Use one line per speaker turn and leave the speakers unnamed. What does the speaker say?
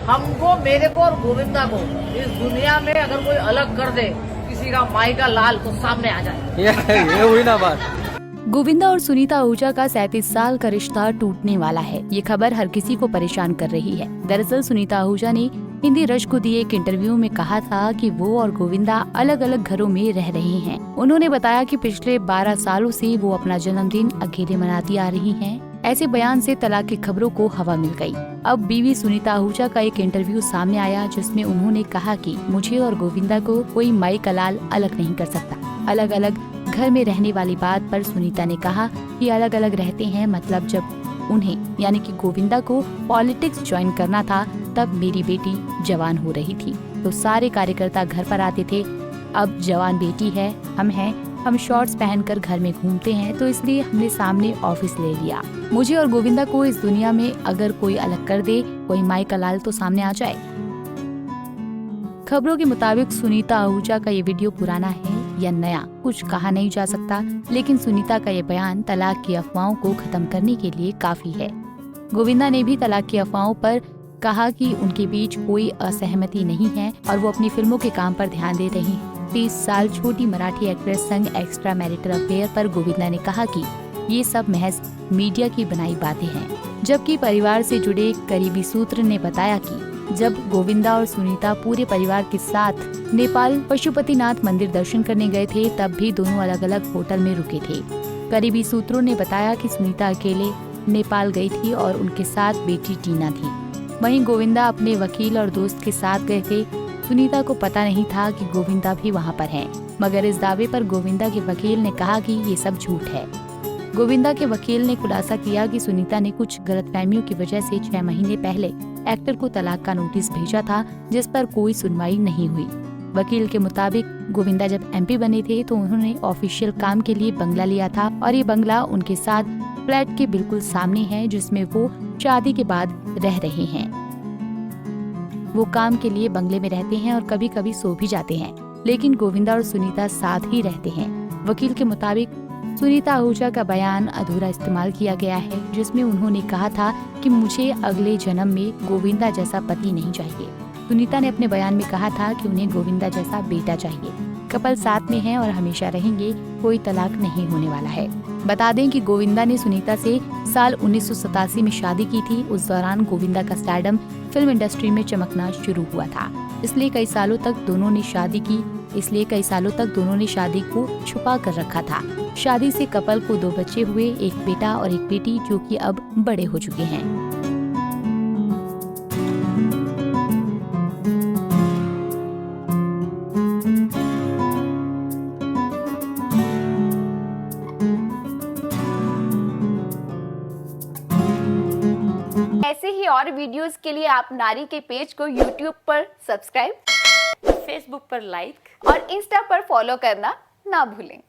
हमको, मेरे को और गोविंदा को इस दुनिया में अगर कोई अलग कर दे, किसी का माई का लाल, तो सामने आ जाए।
ये हुई ना बात।
गोविंदा और सुनीता आहूजा का 37 साल का रिश्ता टूटने वाला है। ये खबर हर किसी को परेशान कर रही है। दरअसल सुनीता आहूजा ने हिंदी रश को दिए एक इंटरव्यू में कहा था कि वो और गोविंदा अलग अलग घरों में रह रहे हैं। उन्होंने बताया कि पिछले 12 सालों से वो अपना जन्मदिन अकेले मनाती आ रही हैं। ऐसे बयान से तलाक की खबरों को हवा मिल गई। अब बीवी सुनीता आहूजा का एक इंटरव्यू सामने आया जिसमें उन्होंने कहा कि मुझे और गोविंदा को कोई माई का लाल अलग नहीं कर सकता। अलग अलग घर में रहने वाली बात पर सुनीता ने कहा कि अलग अलग रहते हैं, मतलब जब उन्हें यानी कि गोविंदा को पॉलिटिक्स ज्वाइन करना था तब मेरी बेटी जवान हो रही थी, तो सारे कार्यकर्ता घर पर आते थे। अब जवान बेटी है, हम शॉर्ट्स पहनकर घर में घूमते हैं, तो इसलिए हमने सामने ऑफिस ले लिया। मुझे और गोविंदा को इस दुनिया में अगर कोई अलग कर दे, कोई माई का लाल तो सामने आ जाए। खबरों के मुताबिक सुनीता आहूजा का ये वीडियो पुराना है या नया कुछ कहा नहीं जा सकता, लेकिन सुनीता का ये बयान तलाक की अफवाहों को खत्म करने के लिए काफी है। गोविंदा ने भी तलाक की अफवाहों पर कहा कि उनके बीच कोई असहमति नहीं है और वो अपनी फिल्मों के काम पर ध्यान दे रही हैं। 30 साल छोटी मराठी एक्ट्रेस संग एक्स्ट्रा मैरिटल अफेयर पर गोविंदा ने कहा कि ये सब महज मीडिया की बनाई बातें हैं, जबकि परिवार से जुड़े करीबी सूत्र ने बताया कि जब गोविंदा और सुनीता पूरे परिवार के साथ नेपाल पशुपतिनाथ मंदिर दर्शन करने गए थे, तब भी दोनों अलग अलग होटल में रुके थे। करीबी सूत्रों ने बताया कि सुनीता अकेले नेपाल गई थी और उनके साथ बेटी टीना थी। वहीं गोविंदा अपने वकील और दोस्त के साथ गए थे। सुनीता को पता नहीं था कि गोविंदा भी वहां पर है, मगर इस दावे पर गोविंदा के वकील ने कहा कि ये सब झूठ है। गोविंदा के वकील ने खुलासा किया कि सुनीता ने कुछ गलतफहमियों की वजह से 6 महीने पहले एक्टर को तलाक का नोटिस भेजा था, जिस पर कोई सुनवाई नहीं हुई। वकील के मुताबिक गोविंदा जब MP बने थे तो उन्होंने ऑफिशियल काम के लिए बंगला लिया था और ये बंगला उनके साथ फ्लैट के बिल्कुल सामने है, जिसमें वो शादी के बाद रह रहे हैं। वो काम के लिए बंगले में रहते हैं और कभी कभी सो भी जाते हैं, लेकिन गोविंदा और सुनीता साथ ही रहते हैं। वकील के मुताबिक सुनीता आहूजा का बयान अधूरा इस्तेमाल किया गया है, जिसमें उन्होंने कहा था कि मुझे अगले जन्म में गोविंदा जैसा पति नहीं चाहिए। सुनीता ने अपने बयान में कहा था कि उन्हें गोविंदा जैसा बेटा चाहिए। कपल साथ में है और हमेशा रहेंगे, कोई तलाक नहीं होने वाला है। बता दें कि गोविंदा ने सुनीता से साल 1987 में शादी की थी। उस दौरान गोविंदा का स्टारडम फिल्म इंडस्ट्री में चमकना शुरू हुआ था, इसलिए कई सालों तक दोनों ने शादी को छुपा कर रखा था। शादी से कपल को 2 बच्चे हुए, एक बेटा और एक बेटी, जो कि अब बड़े हो चुके हैं।
ऐसे ही और वीडियोस के लिए आप नारी के पेज को YouTube पर सब्सक्राइब,
फेसबुक पर लाइक
और इंस्टा पर फॉलो करना ना भूलें।